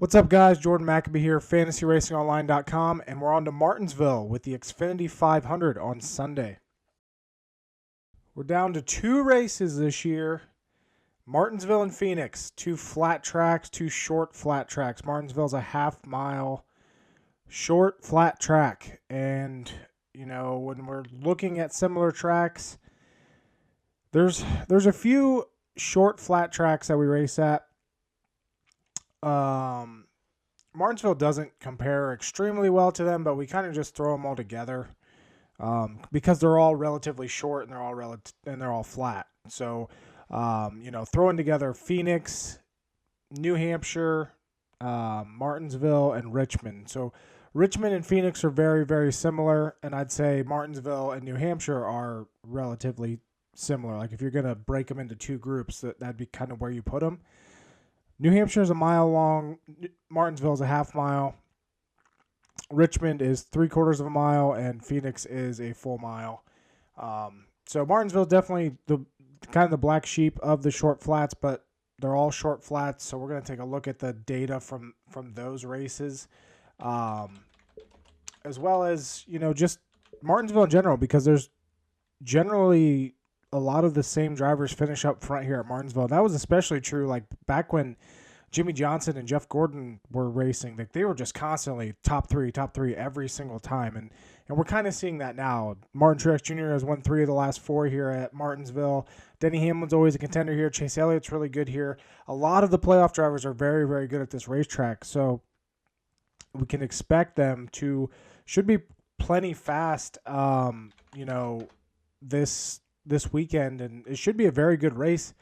What's up, guys? Jordan McAbee here, fantasyracingonline.com, and we're on to Martinsville with the Xfinity 500 on Sunday. We're down to two races this year, Martinsville and Phoenix, two flat tracks, two short flat tracks. Martinsville's a half-mile short flat track, and, when we're looking at similar tracks, there's a few short flat tracks that we race at. Martinsville doesn't compare extremely well to them, but we kind of just throw them all together because they're all relatively short and they're all flat. So, throwing together Phoenix, New Hampshire, Martinsville, and Richmond. So Richmond and Phoenix are very, very similar, and I'd say Martinsville and New Hampshire are relatively similar. Like if you're going to break them into two groups, that'd be kind of where you put them. New Hampshire is a mile long. Martinsville is a half mile. Richmond is 3/4 of a mile, and Phoenix is a full mile. So Martinsville is definitely the black sheep of the short flats, but they're all short flats. So we're going to take a look at the data from those races, as well as just Martinsville in general, because there's generally a lot of the same drivers finish up front here at Martinsville. That was especially true like back when Jimmy Johnson and Jeff Gordon were racing. Like they were just constantly top three every single time. And we're kind of seeing that now. Martin Truex Jr. has won 3 of the last 4 here at Martinsville. Denny Hamlin's always a contender here. Chase Elliott's really good here. A lot of the playoff drivers are very, very good at this racetrack. So we can expect them should be plenty fast, this weekend, and it should be a very good race.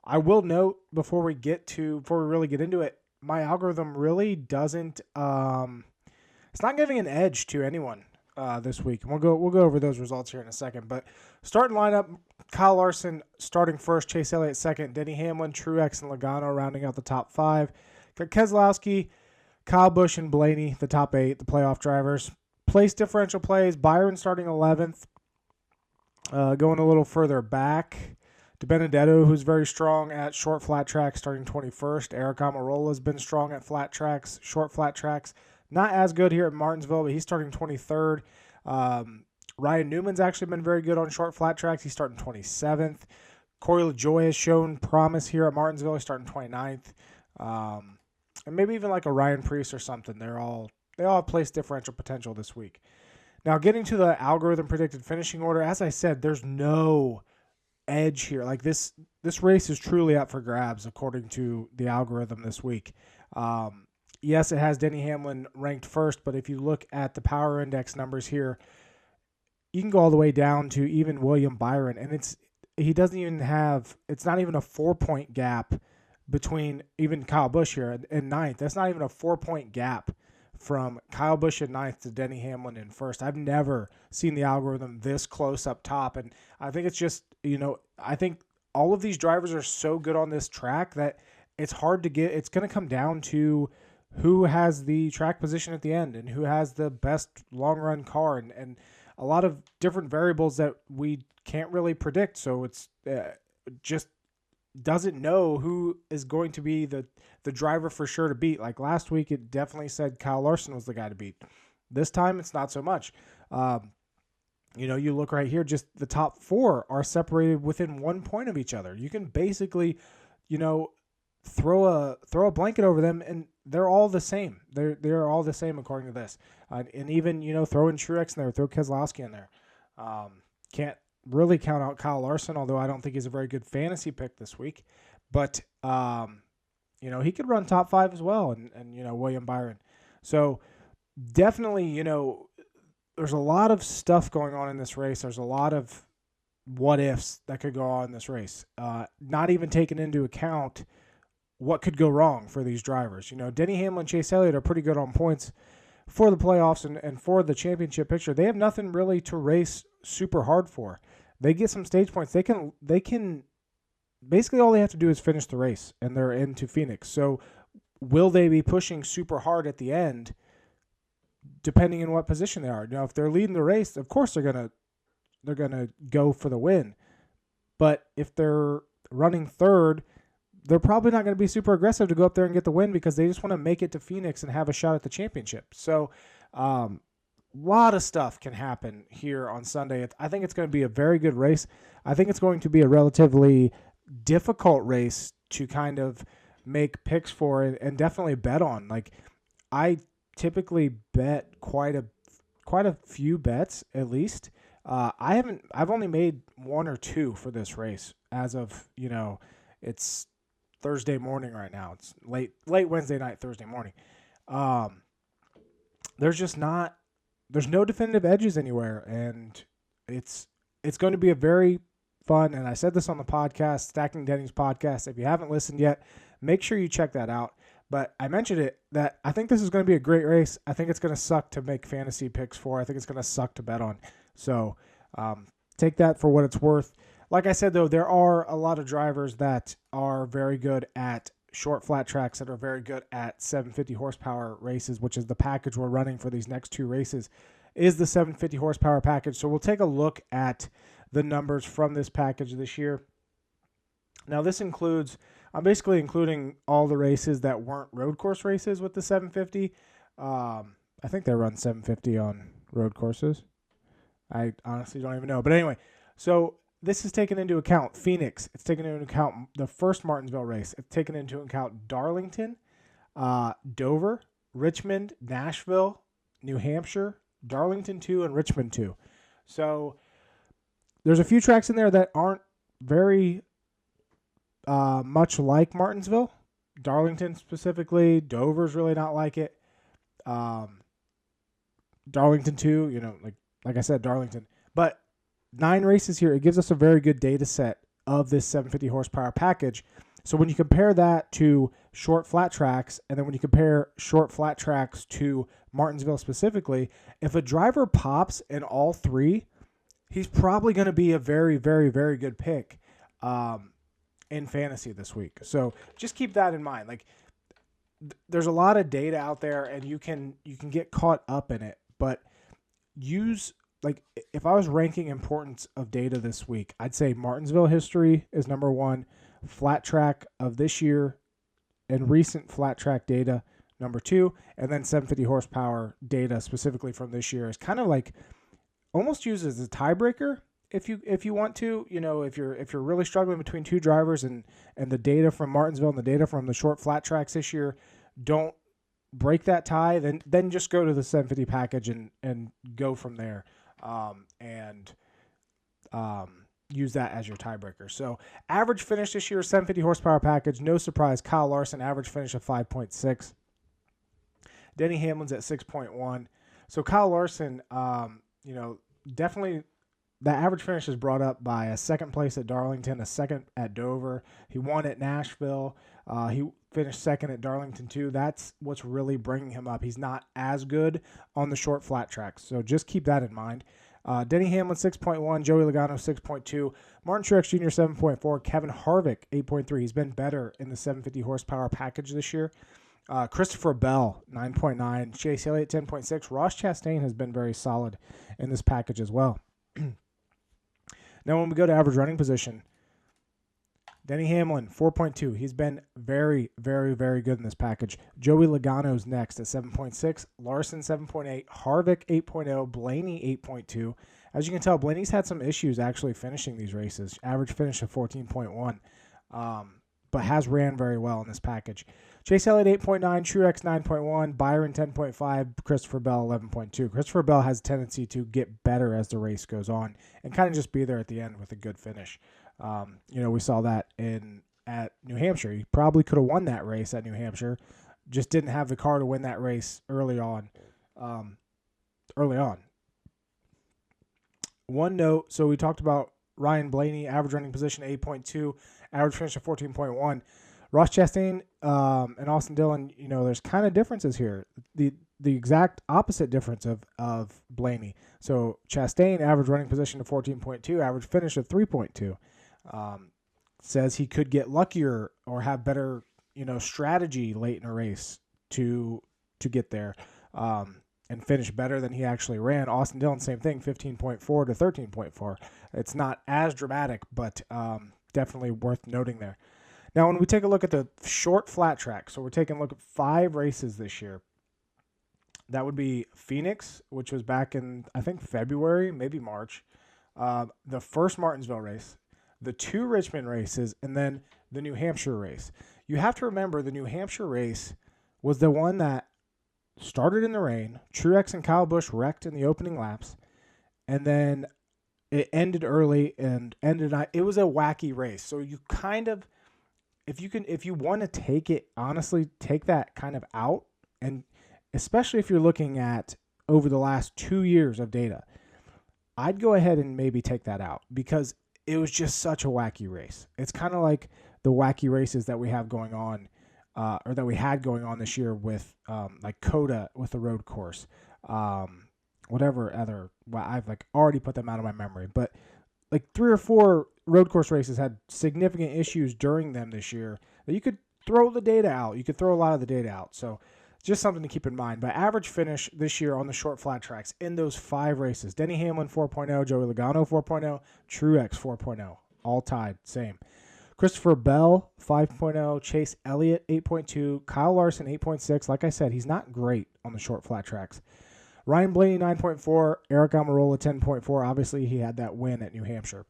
I will note before we really get into it, my algorithm really doesn't it's not giving an edge to anyone this week. And we'll go over those results here in a second. But starting lineup, Kyle Larson starting first, Chase Elliott second, Denny Hamlin, Truex, and Logano rounding out the top 5. Got Keselowski, Kyle Busch, and Blaney, the top 8, the playoff drivers. Place differential plays, Byron starting 11th. Going a little further back, DiBenedetto, who's very strong at short flat tracks, starting 21st. Eric Almirola's been strong at flat tracks, short flat tracks. Not as good here at Martinsville, but he's starting 23rd. Ryan Newman's actually been very good on short flat tracks. He's starting 27th. Corey LaJoie has shown promise here at Martinsville. He's starting 29th. And maybe even like a Ryan Preece or something. They all have place differential potential this week. Now, getting to the algorithm predicted finishing order, as I said, there's no edge here. Like this race is truly up for grabs according to the algorithm this week. Yes, it has Denny Hamlin ranked first, but if you look at the power index numbers here, you can go all the way down to even William Byron, and it's not even a 4-point gap between even Kyle Busch here in ninth. That's not even a 4-point gap from Kyle Busch in ninth to Denny Hamlin in first. I've never seen the algorithm this close up top. And I think it's just, I think all of these drivers are so good on this track that it's hard to get. It's going to come down to who has the track position at the end and who has the best long run car and a lot of different variables that we can't really predict. So it's just doesn't know who is going to be the driver for sure to beat. Like last week, it definitely said Kyle Larson was the guy to beat. This time, it's not so much. You look right here, just the top 4 are separated within 1 point of each other. You can basically, throw a blanket over them, and they're all the same. They're all the same according to this. And even, throw in Truex in there, throw Keselowski in there. Can't really count out Kyle Larson, although I don't think he's a very good fantasy pick this week. But, he could run top 5 as well, and William Byron. So definitely, there's a lot of stuff going on in this race. There's a lot of what ifs that could go on in this race. Not even taking into account what could go wrong for these drivers. Denny Hamlin, Chase Elliott are pretty good on points for the playoffs and for the championship picture. They have nothing really to race super hard for. They get some stage points. They can basically all they have to do is finish the race and they're into Phoenix. So will they be pushing super hard at the end depending on what position they are? Now, if they're leading the race, of course they're gonna go for the win. But if they're running third, they're probably not going to be super aggressive to go up there and get the win because they just want to make it to Phoenix and have a shot at the championship. So, a lot of stuff can happen here on Sunday. I think it's going to be a very good race. I think it's going to be a relatively difficult race to kind of make picks for and definitely bet on. Like, I typically bet quite a few bets at least. I've only made one or two for this race as of, it's Thursday morning right now. It's late Wednesday night, Thursday morning. There's no definitive edges anywhere, and it's going to be a very fun, and I said this on the podcast, Stacking Denny's podcast. If you haven't listened yet, make sure you check that out. But I mentioned it that I think this is going to be a great race. I think it's going to suck to make fantasy picks for. I think it's going to suck to bet on. So take that for what it's worth. Like I said, though, there are a lot of drivers that are very good at short flat tracks, that are very good at 750 horsepower races, which is the package we're running for these next two races, is the 750 horsepower package. So we'll take a look at the numbers from this package this year. Now, this includes, I'm basically including all the races that weren't road course races with the 750. I think they run 750 on road courses. I honestly don't even know. But anyway, so this is taken into account Phoenix. It's taken into account the first Martinsville race. It's taken into account Darlington, Dover, Richmond, Nashville, New Hampshire, Darlington 2, and Richmond 2. So there's a few tracks in there that aren't very much like Martinsville. Darlington specifically. Dover's really not like it. Darlington 2, like I said, Darlington. But 9 races here, it gives us a very good data set of this 750 horsepower package. So when you compare that to short flat tracks, and then when you compare short flat tracks to Martinsville specifically, if a driver pops in all 3, he's probably going to be a very, very, very good pick in fantasy this week. So just keep that in mind. Like, there's a lot of data out there, and you can get caught up in it, but if I was ranking importance of data this week, I'd say Martinsville history is number 1, flat track of this year and recent flat track data number 2, and then 750 horsepower data specifically from this year is kind of like almost used as a tiebreaker if you want to. If you're really struggling between two drivers and the data from Martinsville and the data from the short flat tracks this year don't break that tie, then just go to the 750 package and go from there. Use that as your tiebreaker. So average finish this year, 750 horsepower package. No surprise, Kyle Larson, average finish of 5.6. Denny Hamlin's at 6.1. So Kyle Larson, definitely the average finish is brought up by a second place at Darlington, a second at Dover. He won at Nashville. He finished second at Darlington too. That's what's really bringing him up. He's not as good on the short flat tracks. So just keep that in mind. Denny Hamlin, 6.1. Joey Logano, 6.2. Martin Truex Jr., 7.4. Kevin Harvick, 8.3. He's been better in the 750 horsepower package this year. Christopher Bell, 9.9. Chase Elliott, 10.6. Ross Chastain has been very solid in this package as well. Now, when we go to average running position, Denny Hamlin, 4.2. He's been very, very, very good in this package. Joey Logano's next at 7.6. Larson, 7.8. Harvick, 8.0. Blaney, 8.2. As you can tell, Blaney's had some issues actually finishing these races. Average finish of 14.1. But has ran very well in this package. Chase Elliott, 8.9. Truex, 9.1. Byron, 10.5. Christopher Bell, 11.2. Christopher Bell has a tendency to get better as the race goes on and kind of just be there at the end with a good finish. We saw that at New Hampshire. He probably could have won that race at New Hampshire, just didn't have the car to win that race early on. One note, so we talked about Ryan Blaney, average running position 8.2, average finish of 14.1. Ross Chastain and Austin Dillon, there's kind of differences here. The exact opposite difference of Blaney. So Chastain, average running position of 14.2, average finish of 3.2. Says he could get luckier or have better, strategy late in a race to get there and finish better than he actually ran. Austin Dillon, same thing, 15.4 to 13.4. It's not as dramatic, but definitely worth noting there. Now, when we take a look at the short flat track, so we're taking a look at 5 races this year. That would be Phoenix, which was back in, I think, February, maybe March. The first Martinsville race, the 2 Richmond races, and then the New Hampshire race. You have to remember the New Hampshire race was the one that started in the rain. Truex and Kyle Busch wrecked in the opening laps, and then it ended early and ended. It was a wacky race. So you kind of, if you want to take it, honestly, take that kind of out, and especially if you're looking at over the last 2 years of data, I'd go ahead and maybe take that out because it was just such a wacky race. It's kind of like the wacky races that we have going on, or that we had going on this year with like Coda with the road course, whatever other. Well, I've like already put them out of my memory, but like 3 or 4 road course races had significant issues during them this year that you could throw the data out. You could throw a lot of the data out. So just something to keep in mind. By average finish this year on the short flat tracks in those 5 races, Denny Hamlin 4.0, Joey Logano 4.0, Truex 4.0, all tied, same. Christopher Bell 5.0, Chase Elliott 8.2, Kyle Larson 8.6. Like I said, he's not great on the short flat tracks. Ryan Blaney 9.4, Eric Almirola 10.4. Obviously, he had that win at New Hampshire.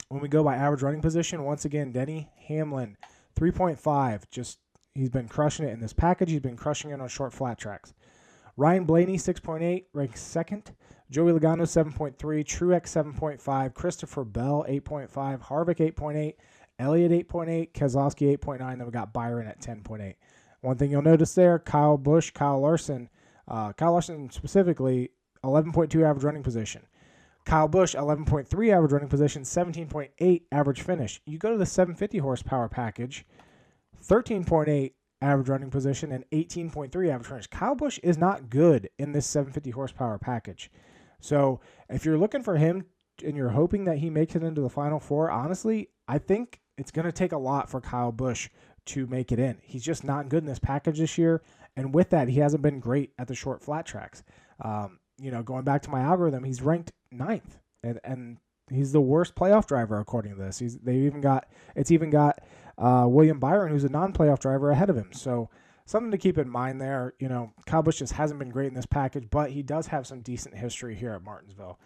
When we go by average running position, once again, Denny Hamlin 3.5. Just he's been crushing it in this package. He's been crushing it on short flat tracks. Ryan Blaney 6.8, ranks second. Joey Logano 7.3, Truex 7.5, Christopher Bell 8.5, Harvick 8.8, Elliott 8.8, Keselowski 8.9. Then we got Byron at 10.8. One thing you'll notice there, Kyle Busch, Kyle Larson specifically 11.2 average running position. Kyle Busch 11.3 average running position, 17.8 average finish. You go to the 750 horsepower package, 13.8 average running position and 18.3 average finish. Kyle Busch is not good in this 750 horsepower package. So if you're looking for him and you're hoping that he makes it into the Final Four, honestly, I think it's going to take a lot for Kyle Busch to make it in. He's just not good in this package this year. And with that, he hasn't been great at the short flat tracks. Going back to my algorithm, he's ranked 9th. And he's the worst playoff driver according to this. It's even got William Byron, who's a non-playoff driver, ahead of him. So something to keep in mind there. Kyle Busch just hasn't been great in this package, but he does have some decent history here at Martinsville.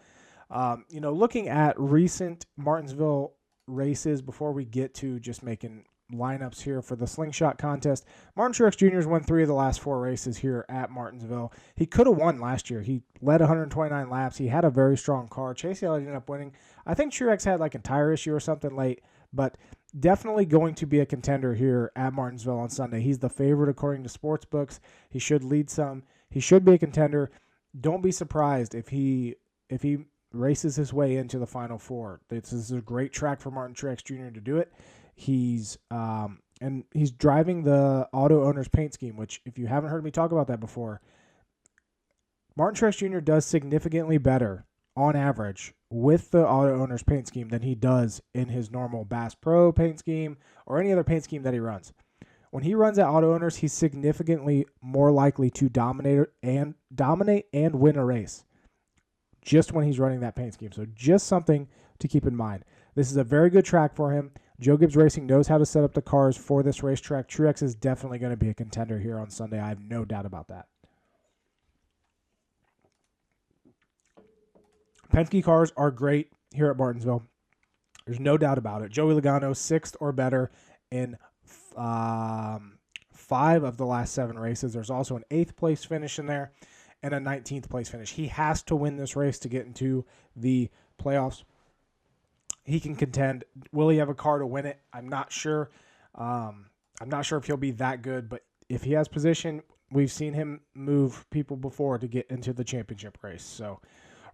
Looking at recent Martinsville races before we get to just making lineups here for the Slingshot contest, Martin Truex Jr. has won 3 of the last 4 races here at Martinsville. He could have won last year. He led 129 laps. He had a very strong car. Chase Elliott ended up winning. I think Truex had like a tire issue or something late, but definitely going to be a contender here at Martinsville on Sunday. He's the favorite according to sports books. He should lead some. He should be a contender. Don't be surprised if he races his way into the Final Four. This is a great track for Martin Truex Jr. to do it. He's driving the Auto Owners paint scheme, which if you haven't heard me talk about that before, Martin Truex Jr. does significantly better on average with the Auto Owners paint scheme than he does in his normal Bass Pro paint scheme or any other paint scheme that he runs. When he runs at Auto Owners, he's significantly more likely to dominate and win a race just when he's running that paint scheme. So just something to keep in mind. This is a very good track for him. Joe Gibbs Racing knows how to set up the cars for this racetrack. Truex is definitely going to be a contender here on Sunday. I have no doubt about that. Penske cars are great here at Martinsville. There's no doubt about it. Joey Logano, 6th or better in 5 of the last 7 races. There's also an 8th place finish in there and a 19th place finish. He has to win this race to get into the playoffs. He can contend. Will he have a car to win it? I'm not sure. I'm not sure if he'll be that good, but if he has position, we've seen him move people before to get into the championship race. So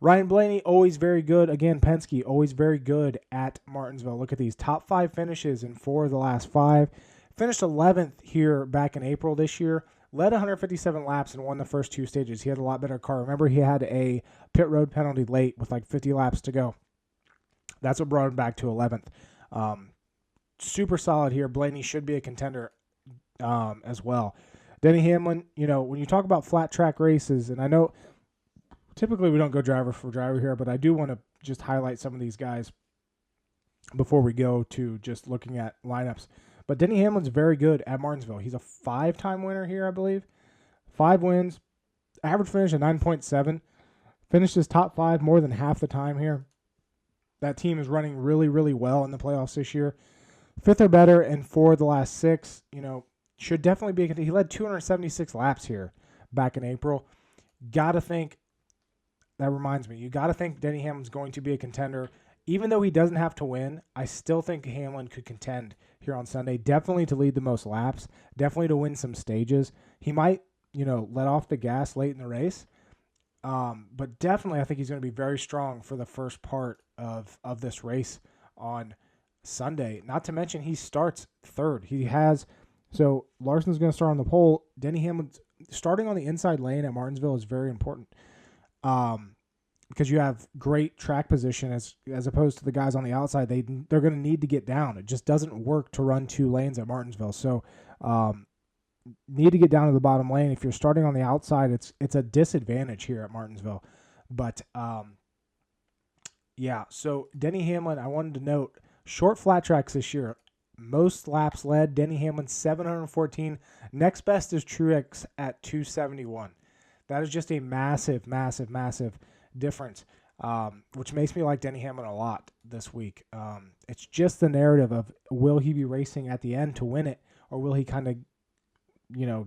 Ryan Blaney, always very good. Again, Penske, always very good at Martinsville. Look at these top 5 finishes in 4 of the last 5. Finished 11th here back in April this year. Led 157 laps and won the first 2 stages. He had a lot better car. Remember, he had a pit road penalty late with like 50 laps to go. That's what brought him back to 11th. Super solid here. Blaney should be a contender as well. Denny Hamlin, when you talk about flat track races, and I know typically we don't go driver for driver here, but I do want to just highlight some of these guys. before we go to just looking at lineups. But Denny Hamlin's very good at Martinsville. He's a 5-time winner here, I believe. 5 wins, average finish at 9.7. Finishes top 5 more than half the time here. That team is running really, really well in the playoffs this year. 5th or better, and 4 of the last 6. Should definitely be. He led 276 laps here back in April. Gotta think. That reminds me. You gotta think Denny Hamlin's going to be a contender. Even though he doesn't have to win, I still think Hamlin could contend here on Sunday. Definitely to lead the most laps. Definitely to win some stages. He might, let off the gas late in the race. But definitely I think he's going to be very strong for the first part of this race on Sunday. Not to mention he starts 3rd. So Larson's going to start on the pole. Denny Hamlin starting on the inside lane at Martinsville is very important. Because you have great track position as opposed to the guys on the outside. They're going to need to get down. It just doesn't work to run 2 lanes at Martinsville. So need to get down to the bottom lane. If you're starting on the outside, it's a disadvantage here at Martinsville. But so Denny Hamlin, I wanted to note, short flat tracks this year. Most laps led, Denny Hamlin 714. Next best is Truex at 271. That is just a massive, massive, massive difference, which makes me like Denny Hamlin a lot this week. It's just the narrative of, will he be racing at the end to win it, or will he kind of,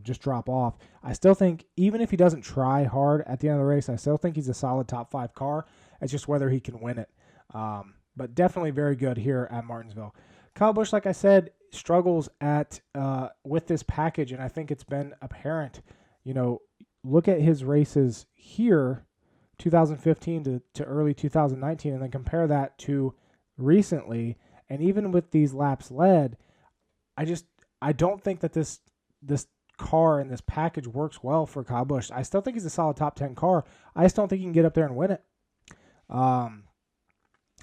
just drop off? I still think, even if he doesn't try hard at the end of the race, I still think he's a solid top 5 car. It's just whether he can win it. But definitely very good here at Martinsville. Kyle Busch, like I said, struggles with this package, and I think it's been apparent. Look at his races here, 2015 to early 2019, and then compare that to recently. And even with these laps led, I don't think that this car and this package works well for Kyle Busch. I still think he's a solid top 10 car. I just don't think he can get up there and win it. I'm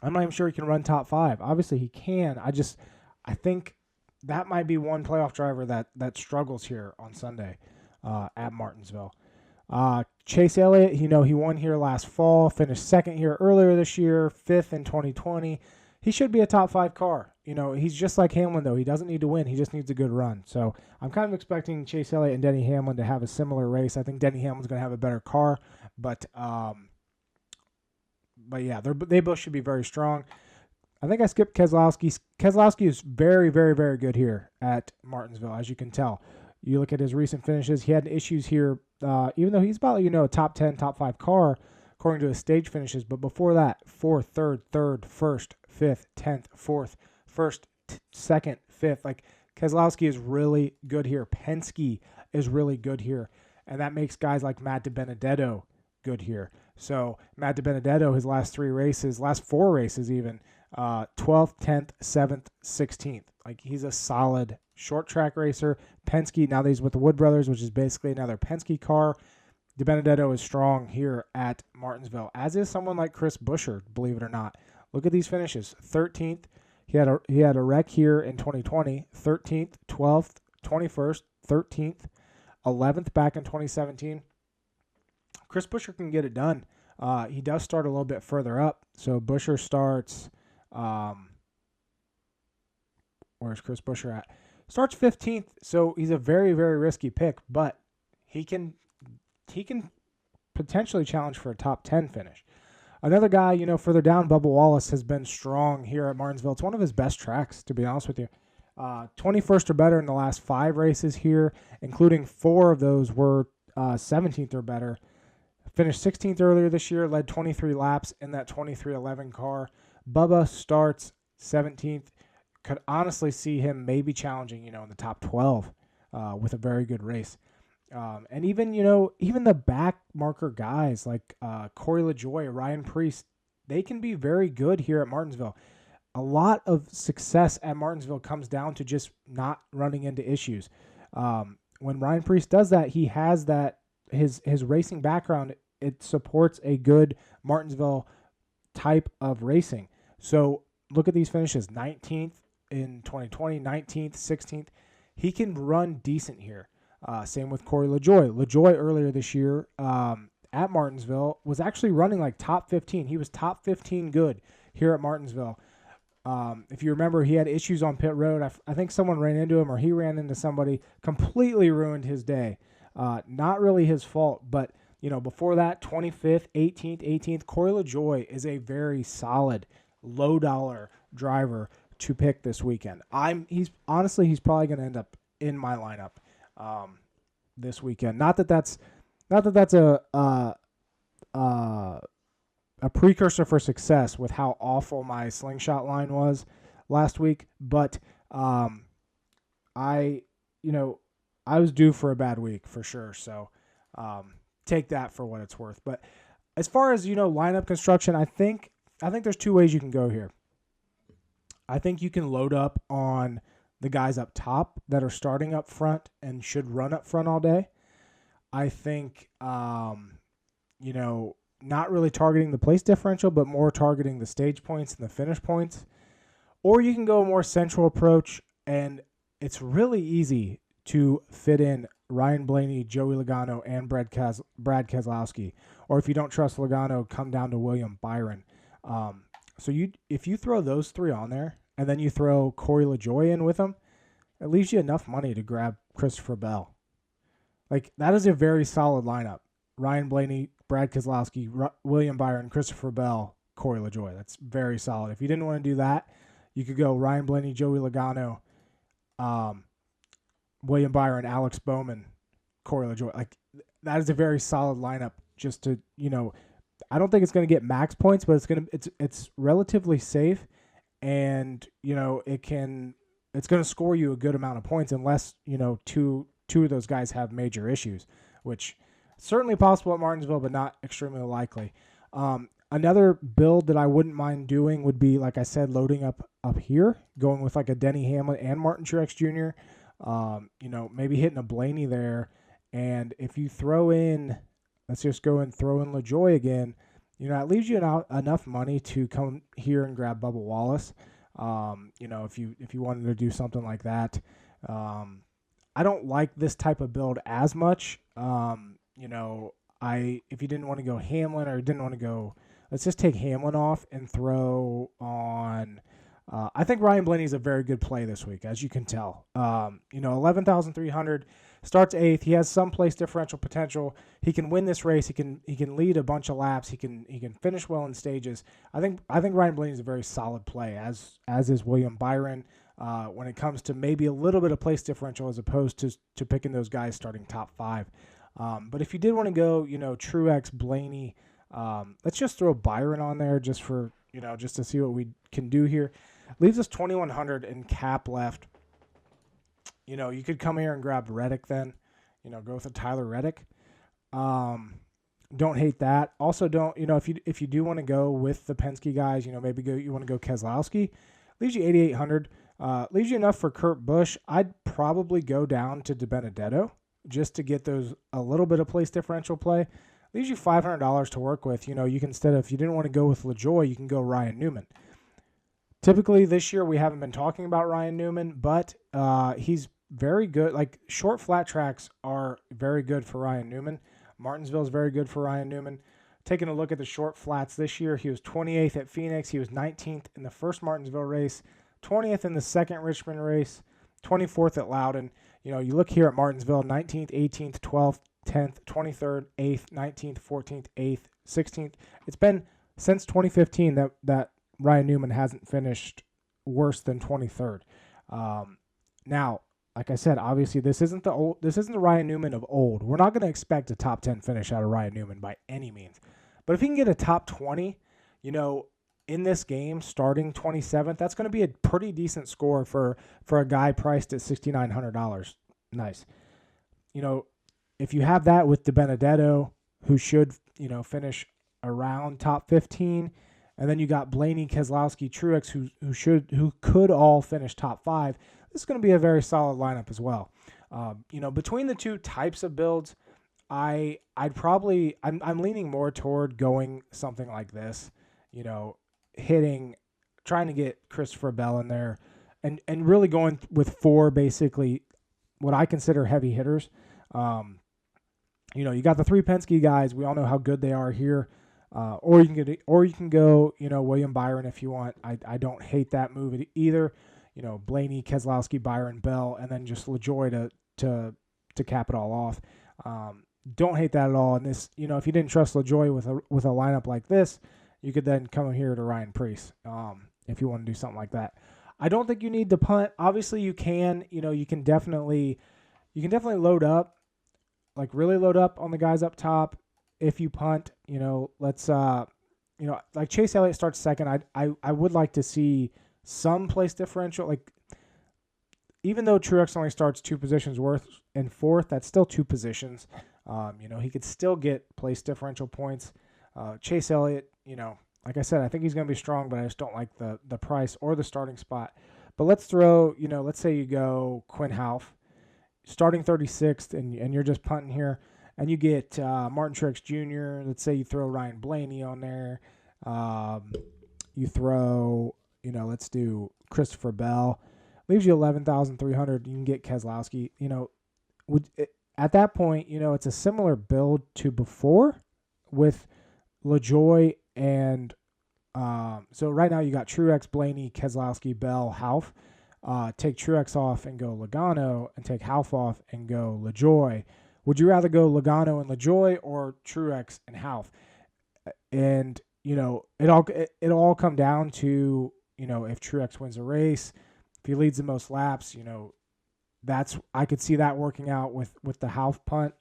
not even sure he can run top 5. Obviously he can. I think that might be one playoff driver that struggles here on Sunday at Martinsville. Chase Elliott, he won here last fall, finished 2nd here earlier this year, 5th in 2020. He should be a top 5 car. He's just like Hamlin, though. He doesn't need to win. He just needs a good run. So I'm kind of expecting Chase Elliott and Denny Hamlin to have a similar race. I think Denny Hamlin's going to have a better car, but yeah, they both should be very strong. I think I skipped Keselowski. Keselowski is very, very, very good here at Martinsville, as you can tell. You look at his recent finishes. He had issues here, even though he's about a top 10, top 5 car, according to his stage finishes. But before that, 4th, 3rd, 1st, 5th, 10th, 4th, 1st, 2nd, 5th. Like, Keselowski is really good here. Penske is really good here. And that makes guys like Matt DiBenedetto good here. So Matt DiBenedetto, his last 4 races even, 12th, 10th, 7th, 16th. Like, he's a solid short track racer. Penske, now that he's with the Wood Brothers, which is basically another Penske car. DiBenedetto is strong here at Martinsville, as is someone like Chris Buescher, believe it or not. Look at these finishes. 13th, he had a wreck here in 2020. 13th, 12th, 21st, 13th, 11th back in 2017. Chris Buescher can get it done. He does start a little bit further up. So Buescher starts, where's Chris Buescher at? Starts 15th. So he's a very, very risky pick, but he can potentially challenge for a top 10 finish. Another guy, further down, Bubba Wallace has been strong here at Martinsville. It's one of his best tracks, to be honest with you. 21st or better in the last 5 races here, including 4 of those were 17th or better. Finished 16th earlier this year, led 23 laps in that 2311 car. Bubba starts 17th. Could honestly see him maybe challenging, in the top 12 with a very good race. And even the back marker guys like Corey LaJoie, Ryan Preece, they can be very good here at Martinsville. A lot of success at Martinsville comes down to just not running into issues. When Ryan Preece does that, he has that his racing background. It supports a good Martinsville type of racing. So look at these finishes: 19th in 2020, 19th, 16th. He can run decent here. Same with Corey LaJoie. LaJoie earlier this year at Martinsville was actually running like top 15. He was top 15 good here at Martinsville. If you remember, he had issues on pit road. I think someone ran into him or he ran into somebody, completely ruined his day. Not really his fault, but before that, 25th, 18th. Corey LaJoie is a very solid, low dollar driver to pick this weekend. He's probably going to end up in my lineup this weekend. Not that that's a precursor for success with how awful my Slingshot line was last week, but I was due for a bad week for sure. So take that for what it's worth. But as far as lineup construction, I think there's two ways you can go here. I think you can load up on the guys up top that are starting up front and should run up front all day. I think not really targeting the place differential, but more targeting the stage points and the finish points. Or you can go a more central approach, and it's really easy to fit in Ryan Blaney, Joey Logano, and Brad Keselowski. Or if you don't trust Logano, come down to William Byron. So if you throw those three on there, and then you throw Corey LaJoie in with them, it leaves you enough money to grab Christopher Bell. Like, that is a very solid lineup. Ryan Blaney, Brad Keselowski, William Byron, Christopher Bell, Corey LaJoie. That's very solid. If you didn't want to do that, you could go Ryan Blaney, Joey Logano, William Byron, Alex Bowman, Corey LaJoie. Like, that is a very solid lineup. Just to I don't think it's going to get max points, but it's relatively safe, and it's going to score you a good amount of points unless two of those guys have major issues, which certainly possible at Martinsville, but not extremely likely. Another build that I wouldn't mind doing would be, like I said, loading up here, going with like a Denny Hamlin and Martin Truex Jr. Maybe hitting a Blaney there. And if you throw in, let's just go and throw in LaJoie again, it leaves you enough money to come here and grab Bubba Wallace. If you wanted to do something like that. I don't like this type of build as much. If you didn't want to go Hamlin or didn't want to go, let's just take Hamlin off and throw on. I think Ryan Blaney is a very good play this week, as you can tell. 11,300, starts 8th. He has some place differential potential. He can win this race. He can lead a bunch of laps. He can finish well in stages. I think Ryan Blaney is a very solid play, as is William Byron. When it comes to maybe a little bit of place differential as opposed to picking those guys starting top 5. But if you did want to go, Truex, Blaney, let's just throw Byron on there just for, just to see what we can do here. Leaves us 2,100 in cap left. You could come here and grab Reddick then, go with a Tyler Reddick. Don't hate that. Also don't, if you do want to go with the Penske guys, maybe you want to go Keselowski, leaves you 8,800. Leaves you enough for Kurt Busch. I'd probably go down to DiBenedetto just to get those a little bit of place differential play. Leaves you $500 to work with. You can, instead of, if you didn't want to go with LaJoie, you can go Ryan Newman. Typically this year we haven't been talking about Ryan Newman, but he's very good. Like, short flat tracks are very good for Ryan Newman. Martinsville is very good for Ryan Newman. Taking a look at the short flats this year, he was 28th at Phoenix. He was 19th in the first Martinsville race, 20th in the second Richmond race, 24th at Loudon. You look here at Martinsville, 19th, 18th, 12th, 10th, 23rd, 8th, 19th, 14th, 8th, 16th. It's been since 2015 that Ryan Newman hasn't finished worse than 23rd. Now, like I said, obviously this isn't the Ryan Newman of old. We're not going to expect a top 10 finish out of Ryan Newman by any means. But if he can get a top 20, in this game, starting 27th, that's going to be a pretty decent score for a guy priced at $6,900. Nice. If you have that with DiBenedetto, who should, finish around top 15, and then you got Blaney, Keselowski, Truex, who could all finish top 5, this is going to be a very solid lineup as well. Between the two types of builds, I'm leaning more toward going something like this, trying to get Christopher Bell in there and really going with 4 basically what I consider heavy hitters. You got the 3 Penske guys. We all know how good they are here. Or you can go, William Byron if you want. I don't hate that move either. Blaney, Keselowski, Byron, Bell, and then just LaJoy to cap it all off. Don't hate that at all. And this, if you didn't trust LaJoy with a lineup like this, you could then come here to Ryan Preece if you want to do something like that. I don't think you need to punt. Obviously, you can. You can definitely load up, like really load up on the guys up top. If you punt, let's like Chase Elliott starts second. I would like to see some place differential. Like, even though Truex only starts 2 positions worth in fourth, that's still 2 positions. He could still get place differential points. Chase Elliott, like I said, I think he's going to be strong, but I just don't like the price or the starting spot. But let's say you go Quinn Houff, starting 36th, and you're just punting here, and you get Martin Truex Jr. Let's say you throw Ryan Blaney on there. You throw, let's do Christopher Bell. Leaves you 11,300. You can get Keselowski. At that point, it's a similar build to before with LaJoy and so right now you got Truex, Blaney, Keselowski, Bell, Houff. Take Truex off and go Logano, and take Houff off and go LaJoy. Would you rather go Logano and LaJoy or Truex and Houff? And it'll all come down to if Truex wins a race, if he leads the most laps, I could see that working out with the Houff punt.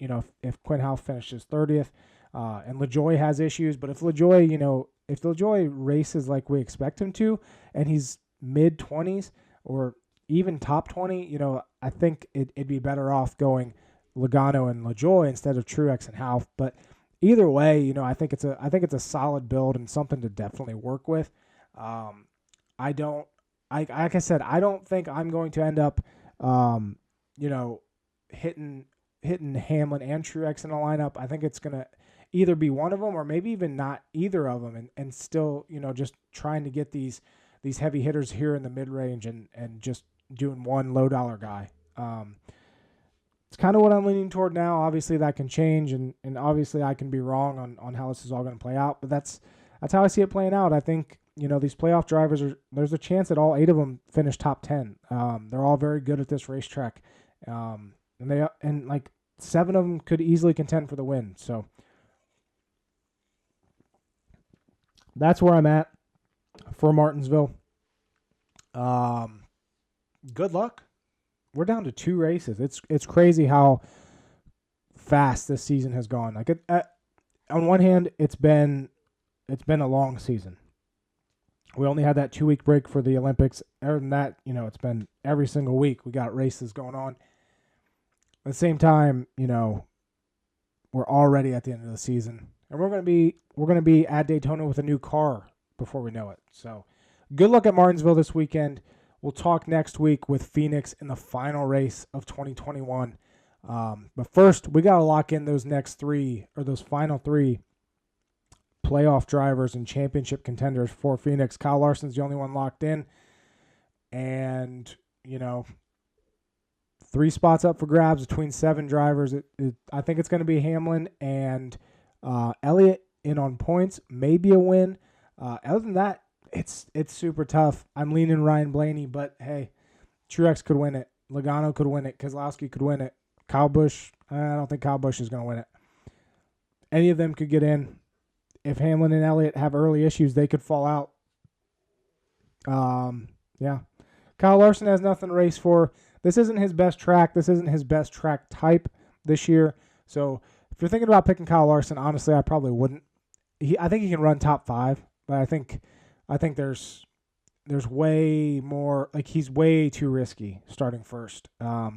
If Quinn Houff finishes 30th, and LaJoy has issues, but if LaJoy races like we expect him to, and he's mid 20s or even top 20, I think it'd be better off going Logano and LaJoy instead of Truex and Houff. But either way, I think it's a solid build and something to definitely work with. Like I said, I don't think I'm going to end up, hitting Hamlin and Truex in a lineup. I think it's going to either be one of them or maybe even not either of them, and still, just trying to get these heavy hitters here in the mid-range and just doing one low-dollar guy. It's kind of what I'm leaning toward now. Obviously, that can change, and obviously I can be wrong on how this is all going to play out, but that's how I see it playing out. I think, these playoff drivers, there's a chance that all 8 of them finish top 10. They're all very good at this racetrack, and like 7 of them could easily contend for the win. So that's where I'm at for Martinsville. Good luck. We're down to 2 races. It's crazy how fast this season has gone. Like on one hand, it's been a long season. We only had that 2-week break for the Olympics. Other than that, it's been every single week we got races going on. At the same time, we're already at the end of the season, and we're going to be at Daytona with a new car before we know it. So, good luck at Martinsville this weekend. We'll talk next week with Phoenix in the final race of 2021. But first, we got to lock in those final 3 playoff drivers and championship contenders for Phoenix. Kyle Larson's the only one locked in, and 3 spots up for grabs between 7 drivers. I think it's going to be Hamlin and Elliott in on points, maybe a win. Other than that, it's super tough. I'm leaning Ryan Blaney, but hey, Truex could win it. Logano could win it. Keselowski could win it. Kyle Busch, I don't think Kyle Busch is going to win it. Any of them could get in. If Hamlin and Elliott have early issues, they could fall out. Yeah. Kyle Larson has nothing to race for. This isn't his best track. This isn't his best track type this year. So if you're thinking about picking Kyle Larson, honestly, I probably wouldn't. I think he can run top 5, but I think there's way more, like, he's way too risky starting first. I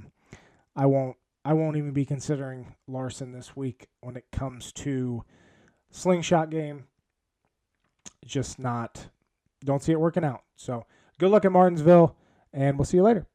won't even be considering Larson this week when it comes to Slingshot game. Just don't see it working out. So good luck at Martinsville, and we'll see you later.